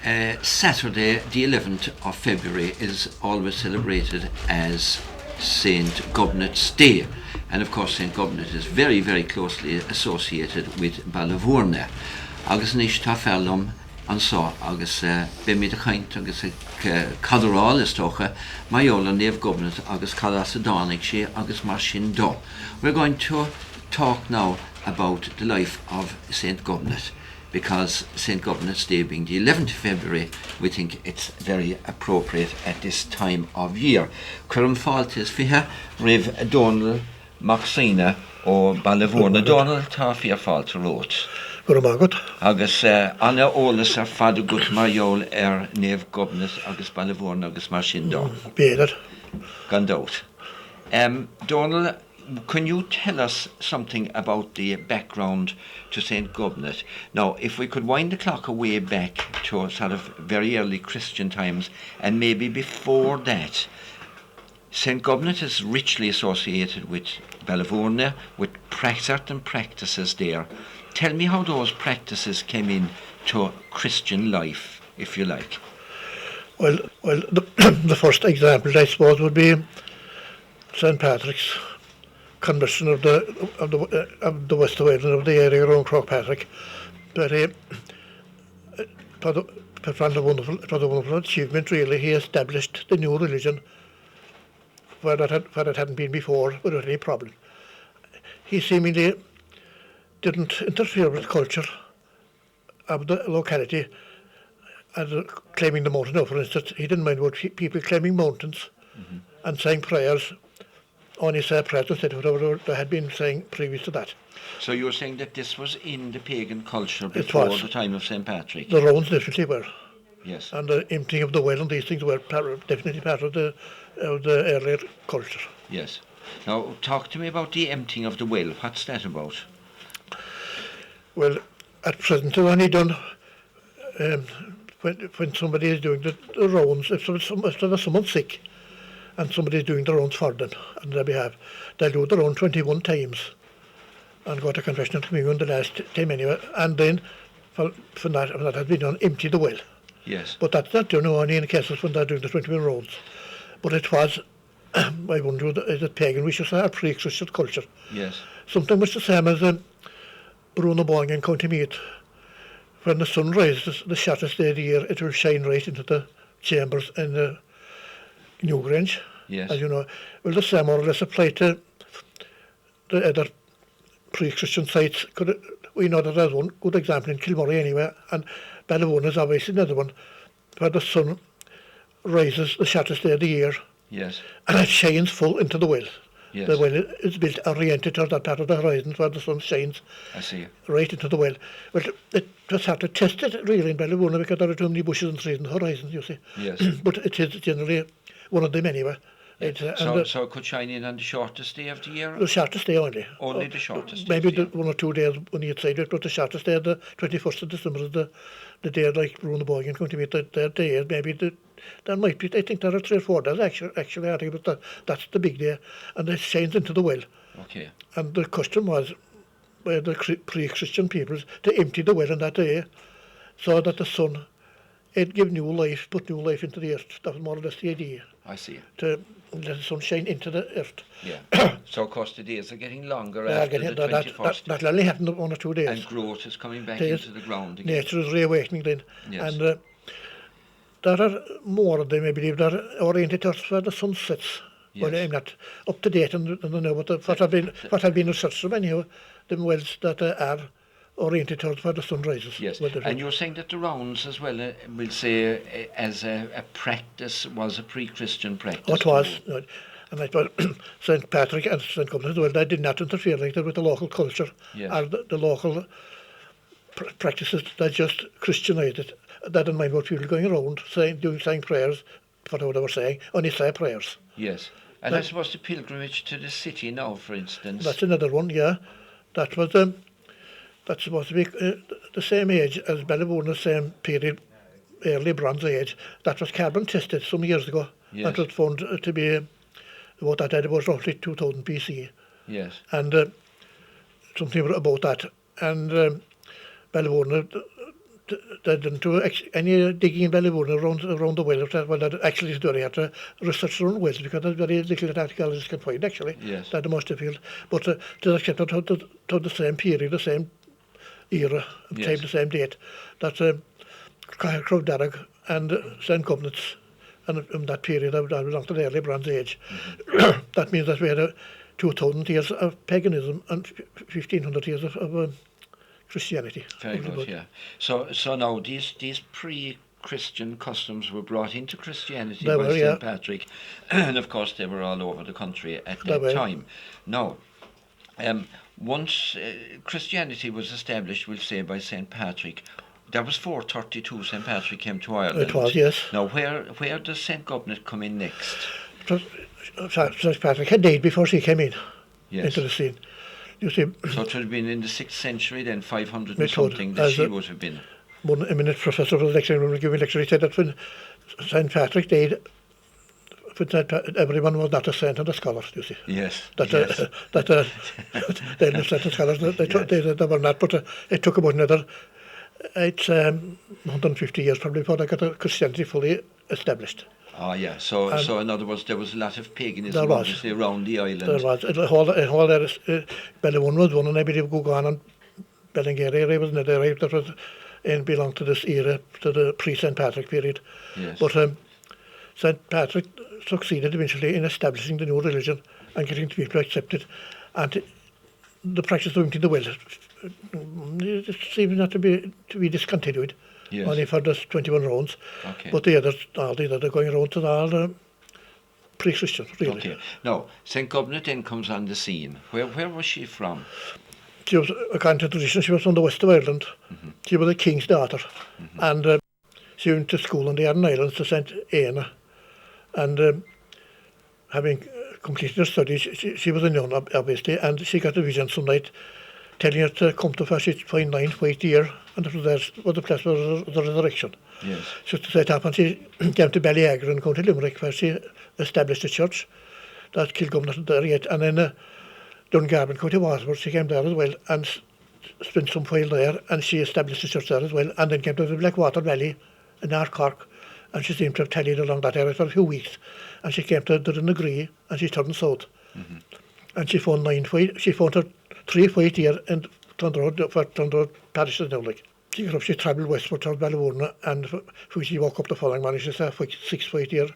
Saturday, the 11th of February, is always celebrated as St. Gobnet's Day. And of course, St. Gobnet is very, very closely associated with Ballyvourne. Agus níos tá fellum an sá, agus be mí a chaint agus cadarál is tócha, maiola neve Gobnet agus cadas a dánig sé agus mar sin dó. We're going to talk now about the life of St. Gobnet, because St. Gobnet's Day being the 11th of February, we think it's very appropriate at this time of year. Current fault is fiha riv Donal McSweeney o Ballyvourne. Donal, tá fiha fault wrote. Agus anna ólas fadu gut mariol neve Gobnet agus Ballyvourne agus mar sin dó. Béidir. Gandot. Donal, can you tell us something about the background to St. Gobnet? Now, if we could wind the clock away back to sort of very early Christian times, and maybe before that, St. Gobnet is richly associated with Ballyvourne, with certain practices there. Tell me how those practices came in to Christian life, if you like. Well, the first example, I suppose, would be St. Patrick's conversion of the West of Ireland, of the area around Croagh-Patrick. But it was a wonderful achievement, really. He established the new religion where it hadn't been before without any problem. He seemingly didn't interfere with the culture of the locality, and claiming the mountain. No, for instance, he didn't mind about people claiming mountains and saying prayers. Only say prayers instead of whatever they had been saying previous to that. So you're saying that this was in the pagan culture before the time of St. Patrick? The rounds definitely were. Yes. And the emptying of the well and these things were definitely part of the earlier culture. Yes. Now, talk to me about the emptying of the well. What's that about? Well, at present, they're only done when somebody is doing the rounds. If there's someone sick, and somebody is doing the rounds for them on their behalf, they'll do the round 21 times and go to confession and communion the last time anyway, and then when that has been done, empty the well. Yes. But that's not done only in cases when they're doing the 21 rounds. But it was, I wonder, is it pagan? We should say our pre-Christian culture. Yes. Something much the same as Brien in County Meath. When the sun rises, the shortest day of the year, it will shine right into the chambers in the Newgrange, yes. As you know. Well, the same more or less apply to the other pre-Christian sites. We know that there's one good example in Kilmurray anyway, and Ballyvourne is obviously another one, where the sun rises the shortest day of the year, yes, and it shines full into the well. Yes. The well is built oriented towards that part of the horizon where the sun shines. I see. Right into the well. Well, it was hard to test it really in Ballyvourne because there are too many bushes and trees in the horizon, you see. Yes. But it is generally one of them anyway. Yeah. So it could shine in on the shortest day of the year? The shortest day only. Only the shortest day? Maybe 1 or 2 days when you'd say it, but the shortest day, the 21st of December, is the day like Brune Boy and going to meet their day. Maybe there might be, I think there are 3 or 4 days actually, I think, but that's the big day. And it shines into the well. Okay. And the custom was by the pre-Christian peoples to empty the well on that day so that the sun, it'd give new life, put new life into the earth. That was more or less the idea. I see. To let the sun shine into the earth. Yeah. So, of course, the days are getting longer after the 21st. That'll only happen in 1 or 2 days. And growth is coming back into the ground again. Nature is reawakening then. Yes. And there are more of them, I believe, that are oriented towards where the sun sets. Yes. Well, I'm not up to date and know what I've been researched from anyhow, the wells that are oriented towards where the sun rises. Yes, and you're saying that the rounds as well, we'll say, as a practice, was a pre-Christian practice. Oh, it was. No. And I thought St. Patrick and St. Gobnet, well, they did not interfere like that with the local culture, yes, or the local practices. They just Christianized it. They didn't mind what people going around saying prayers, whatever they were saying, only say prayers. Yes, and I suppose the pilgrimage to the city now, for instance. That's another one, yeah. That was that's supposed to be the same age as Ballyvourne, the same period, early Bronze Age. That was carbon tested some years ago. Yes. That was found to be about that. It was roughly 2000 BC. Yes. And something about that. And Ballyvourne, they didn't do any digging in Ballyvourne around the well. Well, they actually they had to research their own wells because there's very little that archaeologists can find actually. Yes. That they must have filled. But they accepted to the same period, the same era, the same date. That's Crowdarragh and St. Covenants, and in that period that belonged to the early Bronze Age. That means that we had 2,000 years of paganism and 1,500 years of Christianity. Very good, yeah. So now these pre-Christian customs were brought into Christianity by St. Patrick, and of course they were all over the country at that time. Now, once Christianity was established, we'll say, by St. Patrick, that was 432 St. Patrick came to Ireland. It was, yes. Now, where does St. Gobnet come in next? St. Patrick had died before she came in into the scene. You see, so it would have been in the 6th century then, 500 and something, that she would have been. One eminent professor was lecturing, when we gave a lecture, he said that when St. Patrick died, everyone was not a saint and a scholar, you see. Yes. They understand the scholars, they were not, but it took about another 150 years probably before they got Christianity fully established. Oh yeah, so in other words, there was a lot of paganism obviously around the island. There was. The whole there is, Ballyvourne was one, and I believe Gugan and Ballingear area was another area that was belonged to this era, to the pre-St. Patrick period. Yes. But St. Patrick succeeded eventually in establishing the new religion and getting people accepted, and the practice of emptying the well seems not to be discontinued. Yes. Only for just 21 rounds. Okay. But the others, all the others are going around to all pre-Christian, really. Okay. Now, St. Gobnet then comes on the scene. Where was she from? She was, according to tradition, she was from the west of Ireland. She was a king's daughter. And she went to school on the Aran Islands to St. Anna. And having completed her studies, she was a nun, obviously, and she got a vision some night telling her to come to Fascist Point 9 white year, and that was the place for the resurrection. Yes. So to set up, and she came to Ballyagra in County Limerick, where she established a church that Kilgumnat there yet, and then Dungarvan, County Waterford, she came there as well and spent some while there, and she established a church there as well, and then came to the Blackwater Valley in North Cork, and she seemed to have tallied along that area for a few weeks, and she came to Durinaghree, and she turned south, and she found her 3 white year in Clonroad parish now, like. She got up, she travelled westward towards Ballyvourne, and when she woke up the following morning, she saw 6 white year,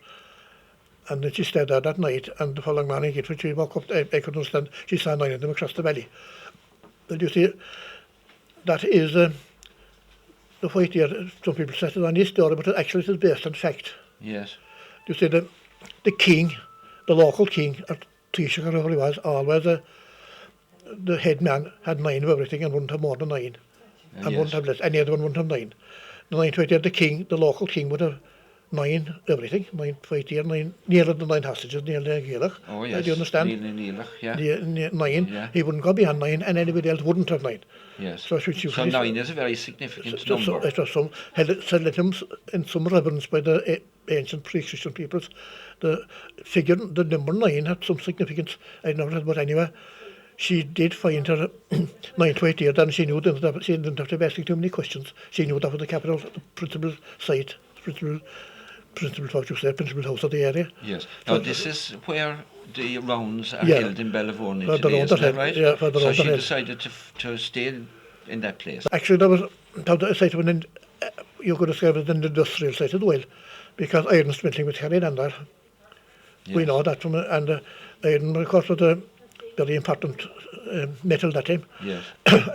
and then she stayed there that night, and the following morning, when she woke up, I couldn't understand, she saw 9 of them across the valley. But you see, that is the white year, some people say it's on this story, but actually it is based on fact. Yes. You see, the king, the local king, or Taoiseach or whoever he was, always the head man had 9 of everything and wouldn't have more than 9. And wouldn't have less, any other one wouldn't have 9. The 9th white year, the king, the local king, would have 9 everything, 9 white year, 9, nearer the 9 hostages, nearly a Gaelic. Oh yes. Do you understand? Nearly, yeah. 9, yeah. He wouldn't go beyond 9, and anybody else wouldn't have 9. Yes. So 9 is a very significant number. It was held in some reverence by the ancient pre-Christian peoples. The figure, the number 9 had some significance. I don't know, but anyway, she did find her 9th white year, and she knew that she didn't have to be asking too many questions. She knew that was the capital, the principal site, principal house of the area. Yes. Now this is where the rounds are held in Ballyvourne today, isn't that right? Yeah, so she decided to stay in that place. Actually, there was a site when you could describe it as an industrial site as well, because iron smelting was carried on there. Yes. We know that from and iron, of course, was a very important metal that time. Yes.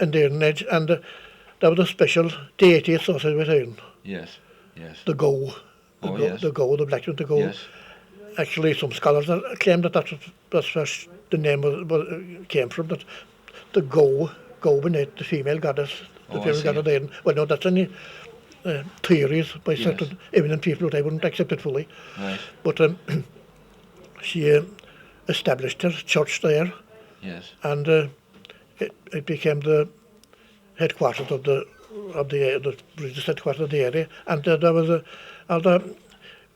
And the iron edge, and there was a special deity associated with iron. Yes. Yes. The go. The blacksmith, the go. Yes. Actually, some scholars claim that that's where the name came from. That the go beneath the female goddess, goddess of iron. Well, no, that's any theories by certain eminent people, but I wouldn't accept it fully. Right. But she established her church there. Yes. And it became the headquarters of the religious headquarters of the area. And there was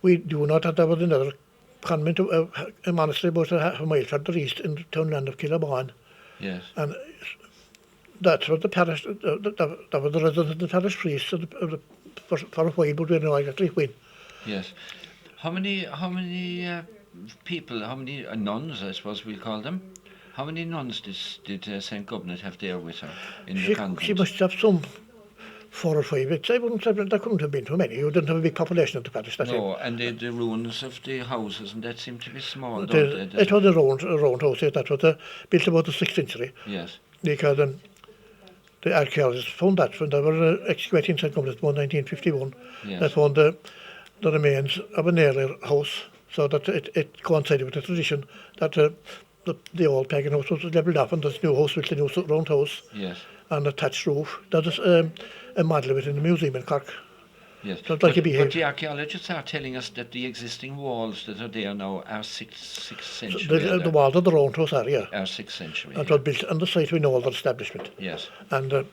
we do know that there was another convent, a monastery about a mile further east in the townland of Killabawn. Yes. And That's what the parish, that was the resident of the parish priest for a while, but we know actually when. Yes. How many people, how many nuns, I suppose we'll call them? How many nuns did St. Gobnet have there with her in the convent? She must have some 4 or 5. I wouldn't say there couldn't have been too many. You didn't have a big population of the parish. No, and the ruins of the houses and that seem to be small. It was a round house. That was built about the 6th century. Yes. Because the archaeologists found that when they were excavating St. Goblet in 1951. Yes. They found the remains of an earlier house, so that it coincided with the tradition that the old pagan house was levelled up and this new house built a new round house. Yes. And a thatched roof. That is a model of it in the museum in Cork. Yes. So But the archaeologists are telling us that the existing walls that are there now are 6th century. The walls of the round house are, yeah. Are 6th century. And it was built on the site of an older establishment. Yes. And there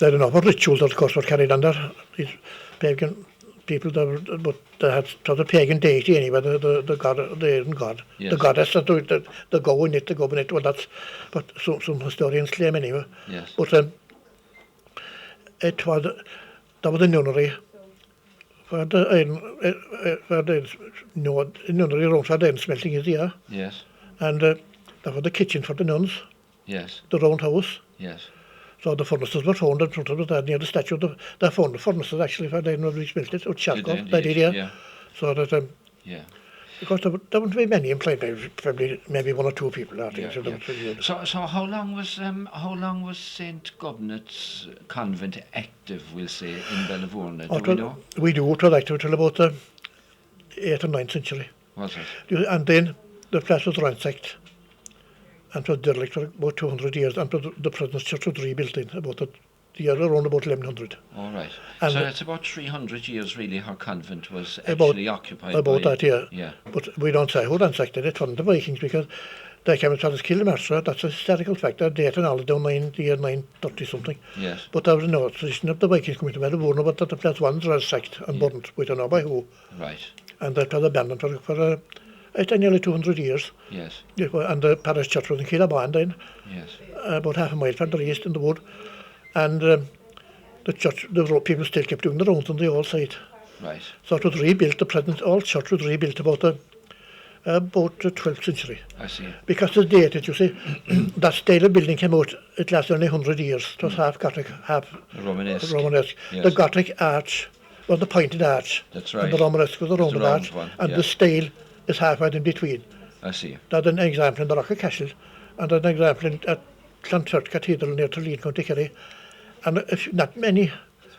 are a number of rituals that of course were carried on there. These pagan people, but they had sort of pagan deity anyway, the god, the Aiden god. Yes. The goddess that the go in it, well that's, but some historians claim anyway. Yes. But that was a nunnery for the nunnery around for the iron smelting is there. Yes. And that was the kitchen for the nuns, Yes. the round house. Yes. So the furnaces were found in front of it, near the statue. They found the furnaces actually for the when we built it, out charcoal. They did, yeah. So that Yeah. because there wouldn't be many employed, probably maybe 1 or 2 people. I think. So how long was St. Gobnet's convent active, we'll say, in Bellavorna? Do we know? We do. It was active until about the 8th or 9th century. Was it? And then the place was ransacked and it was derelict for about 200 years. And the President's Church was rebuilt in about the year around about 1100. All right. And so that's about 300 years, really, her convent was actually occupied. About that, yeah. Yeah. But we don't say who ransacked it. It wasn't the Vikings because they came and tried to kill the master. That's a historical fact. They're dating all down the year 930 something. Yes. But there was no tradition of the Vikings coming to Bellavorna, but that the place was ransacked and burned. We don't know by who. Right. And that was abandoned for nearly 200 years. Yes. And the parish church was in Keelabine then. Yes. About half a mile further east in the wood. And the church, the people still kept doing the rounds on the old side. Right. So it was rebuilt, the present old church was rebuilt about the 12th century. I see. Because the date, you see, that style of building came out, it lasted only 100 years. It was half Gothic, half Romanesque. Yes. The Gothic arch was the pointed arch. That's right. And the Romanesque was the Roman arch. One, and yeah. the style is halfway in between. I see. That's an example in the Rock of Cashel, and an example at Clonchurch Cathedral near Traleen, County Kerry. And if not many,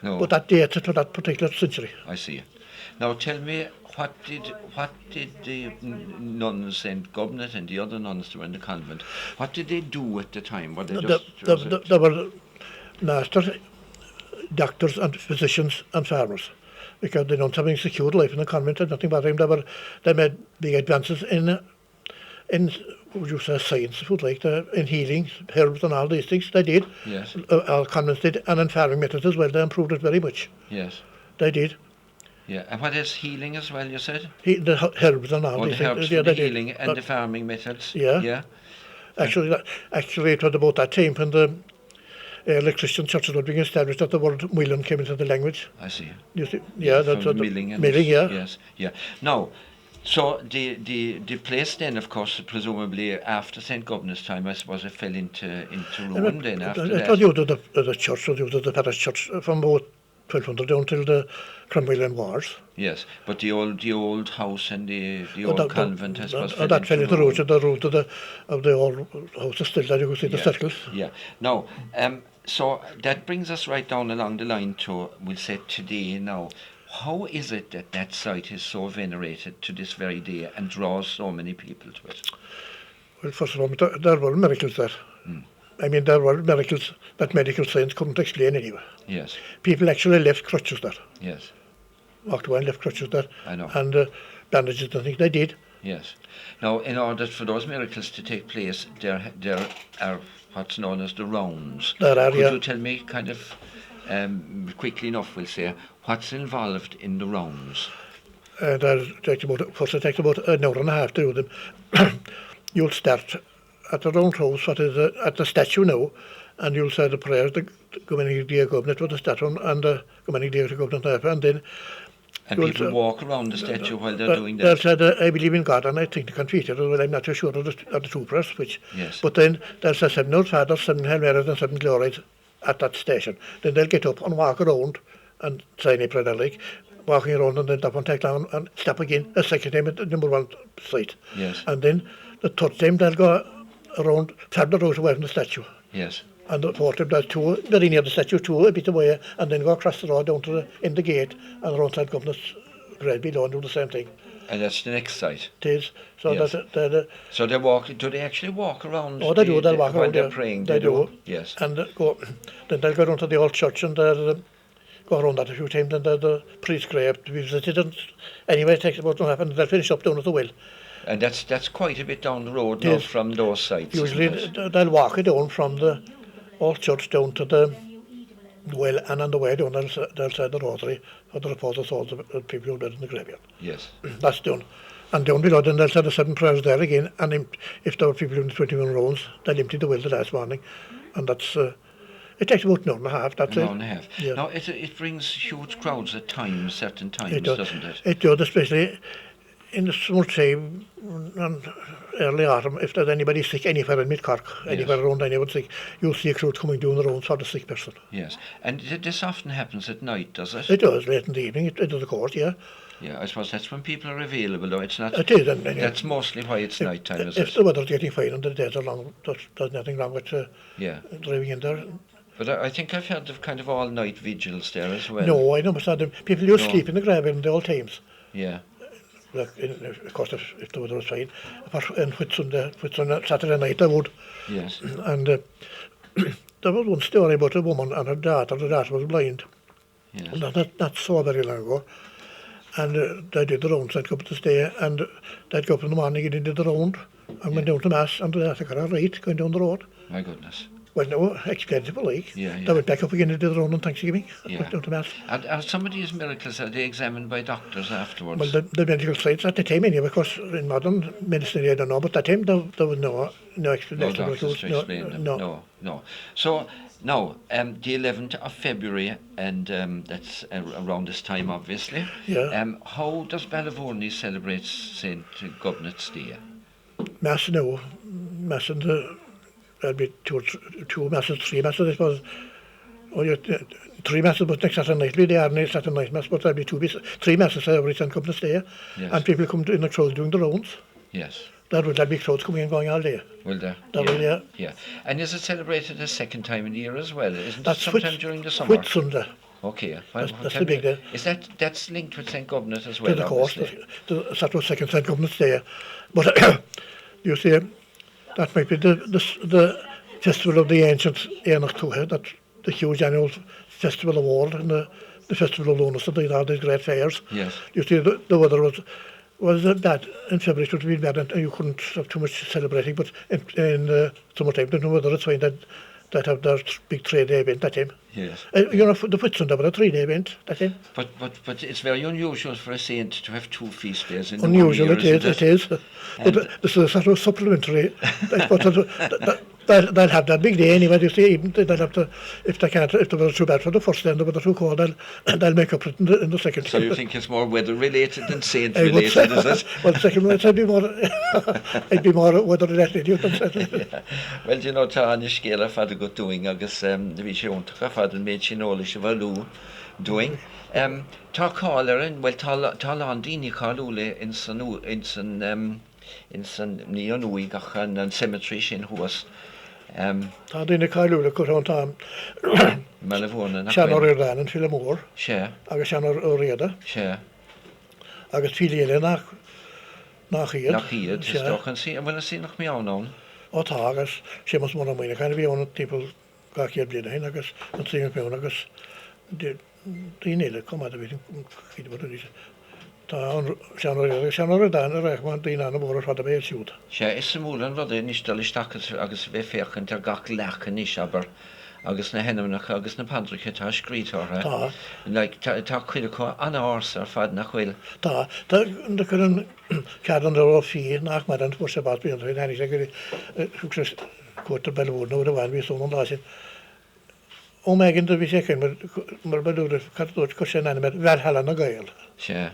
but that dates to that particular century. I see. Now tell me, what did the nuns, St. Gobnet and the other nuns who were in the convent, what did they do at the time? Were they There were masters, doctors and physicians and farmers, because the nuns having secured life in the convent and nothing bothering them. They made big advances in would you say science, if you like, in healing, herbs and all these things. They did. Yes. All convents did, and in farming methods as well. They improved it very much. Yes. They did. Yeah, and what is healing as well, you said? The herbs and all these the herbs things. for the healing and the farming methods. Yeah. Yeah. Actually, it was about that time when the early Christian churches were being established that the word milling came into the language. I see. You see? Yeah, that's what milling. Yeah. Yes. Yeah. Now, so the place then, of course, presumably after St. Gobnet's time, I suppose it fell into ruin then after that. It was used as the church, was used as the parish church from about 1200 down till the Cromwellian Wars. Yes, but the old house and the old convent, I suppose, that fell into ruin. The root of the old house is still there. You can see the circles. Yeah. Now, so that brings us right down along the line to, we'll say, today now. How is it that that site is so venerated to this very day and draws so many people to it? Well, first of all, there were miracles there. I mean, there were miracles that medical science couldn't explain anyway. Yes. People actually left crutches there. Yes. Walked away and left crutches there. I know. And bandages and things. They did. Yes. Now, in order for those miracles to take place, there are what's known as the rounds. Could you tell me kind of quickly enough, we'll say, what's involved in the rounds? It takes about an hour and a half to do them. You'll start at the round house, what is at the statue now, and you'll say the prayers, the Gomini Dear Government with the statue, and the Gomini Dear Government, and then And people walk around the statue while they're doing they'll that. say, I believe in God, and I think they can feed it. Well, I'm not too sure of the two prayers, which. Yes. But then they'll say 7 Old Fathers, 7 Hail Marys, and 7 Glories at that station. Then they'll get up and walk around and say any prayer they like, walking around and then stop and take down and stop again a second time at the number 1 site. Yes. And then the third time they'll go around, turn the road away from the statue. Yes. And the fourth time there's 2, very near the statue, 2 a bit away, and then go across the road down to in the gate and around St. Governor's grave below and do the same thing. And that's the next site. It is. So Yes. So they walk. Do they actually walk around? Oh, they do. They'll walk while around. they're praying. They do. Yes. And then they'll go down to the old church and they'll go around that a few times, and the priest's grave to be visited. And anyway, it takes about 1.5 and they'll finish up down at the well. And that's quite a bit down the road now from those sites. Usually they'll walk it down from the old church down to the well, and on the way down they'll say the rosary for the repose of souls of the people who are dead in the graveyard. Yes. That's done. And down below then they'll say the 7 prayers there again, and if there were people doing the 21 rounds, they'll empty the well the last morning. And that's, it takes about an hour and a half, that's An hour and a half. Yeah. Now, it brings huge crowds at times, certain times, doesn't it? It does, especially in the summertime and early autumn. If there's anybody sick anywhere in Mid-Cork, anywhere around anyone sick, you'll see a crowd coming down the rounds for the sick person. Yes. And this often happens at night, does it? It does, late in the evening, it does, of course, yeah. Yeah, I suppose that's when people are available, though. It's not. It is, and That's mostly why it's night time, is if it? the weather's getting fine and the days are long, there's nothing wrong with Yeah. driving in there. But I think I've heard of kind of all-night vigils there as well. No, I never saw them. People used to No. sleep in the graveyard in the old times. Yeah. Like, of course, if the weather was fine. And Whitsun Saturday night, I would. Yes. And there was one story about a woman and her daughter. The daughter was blind. Yes. Not so very long ago. And they did the rounds, they'd go up to stay, and they'd go up in the morning and did the round, and went down to Mass, and the daughter got a right going down the road. My goodness. Well, no, explainable, like. Yeah, yeah. They went back up again and did the round on Thanksgiving, Yeah. went down to Mass. And are some of these miracles, are they examined by doctors afterwards? Well, the medical sites at the time, anyway, because in modern medicine, I don't know, but at the time there was no explanation. No doctors to explain them. No. So now, the 11th of February, and that's around this time, obviously. Yeah. How does Ballyvourney celebrate St. Government's Day? Mass now, Mass and there'll be two masses, 3 masses, I suppose. Oh, yeah, 3 masses, but next Saturday night will be the ordinary Saturday night mass, but there'll be 3 masses every St. Government's Day. Yes. And people come in the crowds doing the rounds. Yes. There'll be crowds coming and going all day. Will there? Yeah. Yeah. And is it celebrated a second time in the year as well? Isn't That's it sometime during the summer? Whitsunday. Okay. That's the big day. Is that's linked with St. Government as well? Of course, obviously? that was second St. Government's Day. But you see, that might be the Festival of the Ancients, that the huge annual Festival of War and the Festival of Lunacy, all these great fairs. Yes. You see, the weather was bad in February. It would be bad, and you couldn't have too much celebrating. But in summertime, the weather is fine. That have their big 3-day event that time. Yes. The Whitsunday was a 3-day event that time. But it's very unusual for a saint to have 2 feast days in Unusual, the 1 year, it is. But this is a sort of supplementary. They'll have that big day anyway. You see, even they'll have to, if they were too bad for the first day and they were too cold, they'll make up for it in the second. So you think it's more weather related than saint related, is it? Well, the second one, I'd be more weather related. You can say. Yeah. Well, you know, tá an scéile fad a go doing agus bhí sé iontach fad an méid sin óla se bhú doing. Tá cáilerin, well, tá an daoine cáúla in san níonúí gachan an cemetery sin huas. Tá daoine cáiliúla go an tám. Ballyvourney nach Sean o'r dan yn ffil y môr, Sé, agus Sean o'r riada, sé. agus ffiliele nach iad. Nach iad, is doch an sí, a bhfuil sí nach mián án. O tá, agus sé mas môr am mwyn, cael fi o'n tipl gach iad blin hyn, agus yn sy'n mewn, agus dwi'n eile, comad a fi, chyd bod yn eisiau. Tá Sean o'r dan, yr eich ma'n dwi'n anna môr o'r rhad a fe i'r siwd. Sé, is sa múl an rud é níos dalistach agus bheith féchan tar gach lecha níos aber agus na henamnach agus na pandracha tá scrítartha. Tá. Tá chuile có an árs ar fad nach chuil. Tá, da cyn cadan o'r ffi, nach ma'n bwys y bad bydd yn rhaid, hynny, Quarter Bellwood, no, the one we saw on last. Oh, Megan, the second, but the cut cushion and Valhalla Gael. Sure.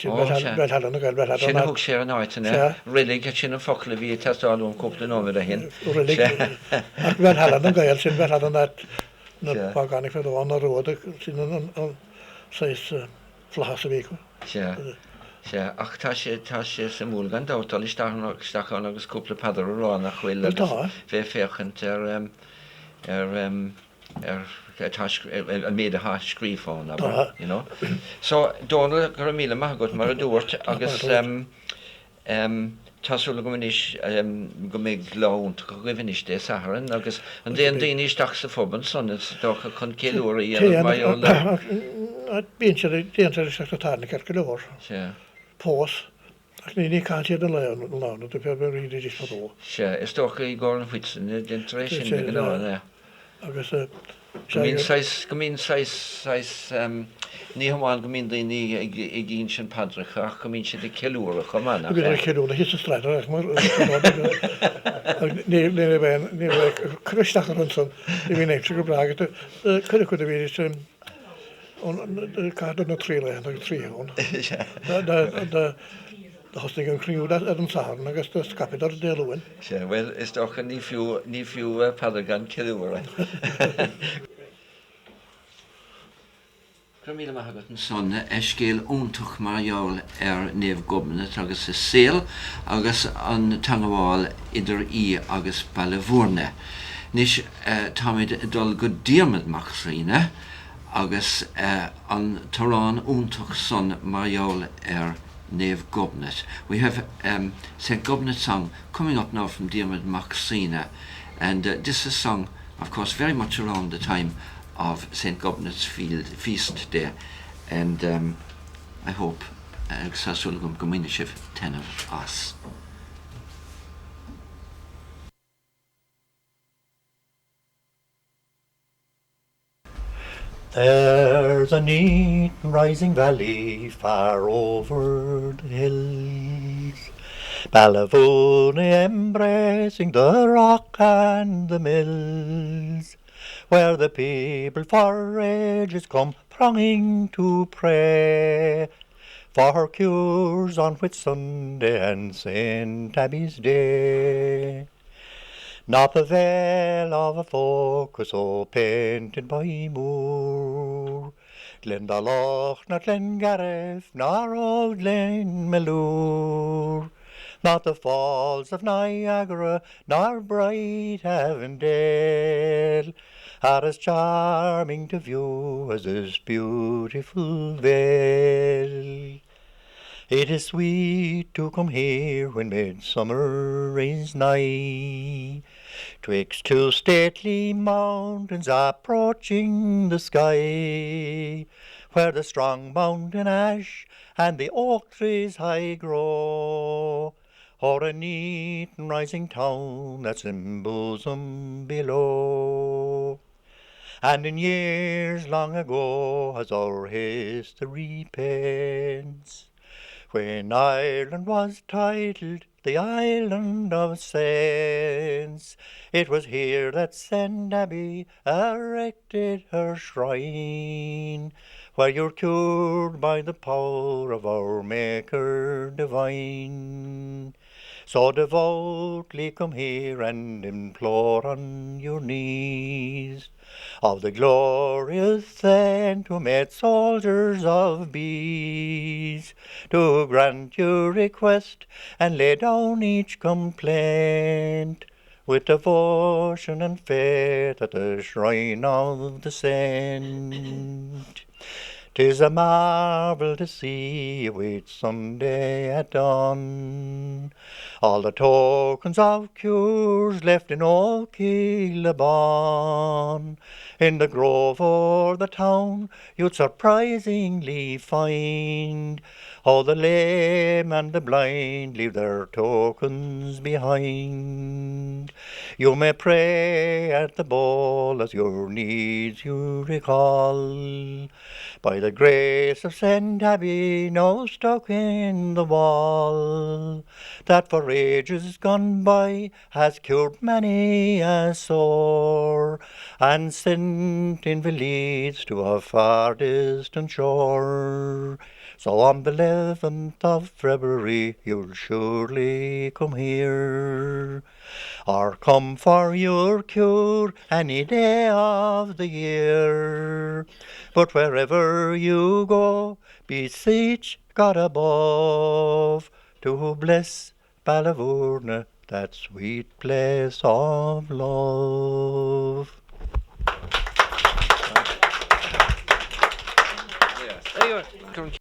Valhalla Gael, Sin hug sé an áitena rilig sin an focail bhí testáún cúpla nómara hin. Valhalla Gael, sin Valhalla na pagani for the one or road, sin on size flahas a week. Sure. Ach tá sé sa múl gan dátal is stachan agus cúpla padar rá nach chfuil agus fé féchant méad a scríbháin, you know. So Donal gur míle maithagút mar a dúirt agus tásúla go muis go méid láúnt go ghuihannis dé saharan agus an déon daoine isteach sa fóban son dócha chun céúra í maiúla. Bíon sé déantar secretána ceir go leir. Pós. Ac ni cael ti yn lawn, dwi'n pe beth rydyn jyst fod o. Is dócha í gáir an fhuiitsin, d'interessin me gnána. Agus... Gymín sais ní hamháin gymín daoine i gín sin padrach ach gymín si de ceúra chumana. Gymín ceúra, hys y straid ach mar. Ní bheith crystach ar hynson, ní bheith neimse go bragat. Cyrra cwyd y fi, cadw na tríle, na tríhón. Da hosting yn criw ar yn sarn, agus da scapid ar delwyn. Wel, is doch ní fiú padagan ceúra. Míle maithagút an son scéal úntach marall nef gobnacht agus is séal agus an tangáil idir í agus Ballavourne. Nis táid dul go Diarmuid McSweeney agus an tarrán úntach son marall nef gobnacht. We have St. Gobnacht song coming up now from Diarmuid McSweeney, and this is a song, of course, very much around the time of St. Gobnacht's feast day, and I hope Sasulgum Gominishiv ten of us. There's a neat rising valley far over the hills, Ballavourne embracing the rock and the mills, where the people for ages come thronging to pray for cures on Whitsunday and St. Abbey's Day. Not the veil of a focus so painted by Moore, Glendalough, not Glengarriff, nor old Glen Malure, not the falls of Niagara, nor bright Avondale, are as charming to view as this beautiful vale. It is sweet to come here when midsummer is nigh, 'twixt two stately mountains approaching the sky, where the strong mountain ash and the oak trees high grow, or a neat and rising town that's in bosom below. And in years long ago, as our history paints, when Ireland was titled the Island of Saints, it was here that St. Abbey erected her shrine, where you're cured by the power of our Maker divine. So devoutly come here and implore on your knees of the glorious saint who made soldiers of bees, to grant your request and lay down each complaint, with devotion and faith at the shrine of the saint. 'Tis a marvel to see each Sunday at dawn all the tokens of cures left in old Keelabon. In the grove or the town you'd surprisingly find how the lame and the blind leave their tokens behind. You may pray at the bowl as your needs you recall, by the the grace of St. Abbey now stuck in the wall, that for ages gone by has cured many a sore, and sent invalids to a far distant shore. So on the 11th of February you'll surely come here, or come for your cure any day of the year. But wherever you go, beseech God above to bless Ballyvourne, that sweet place of love. There you are.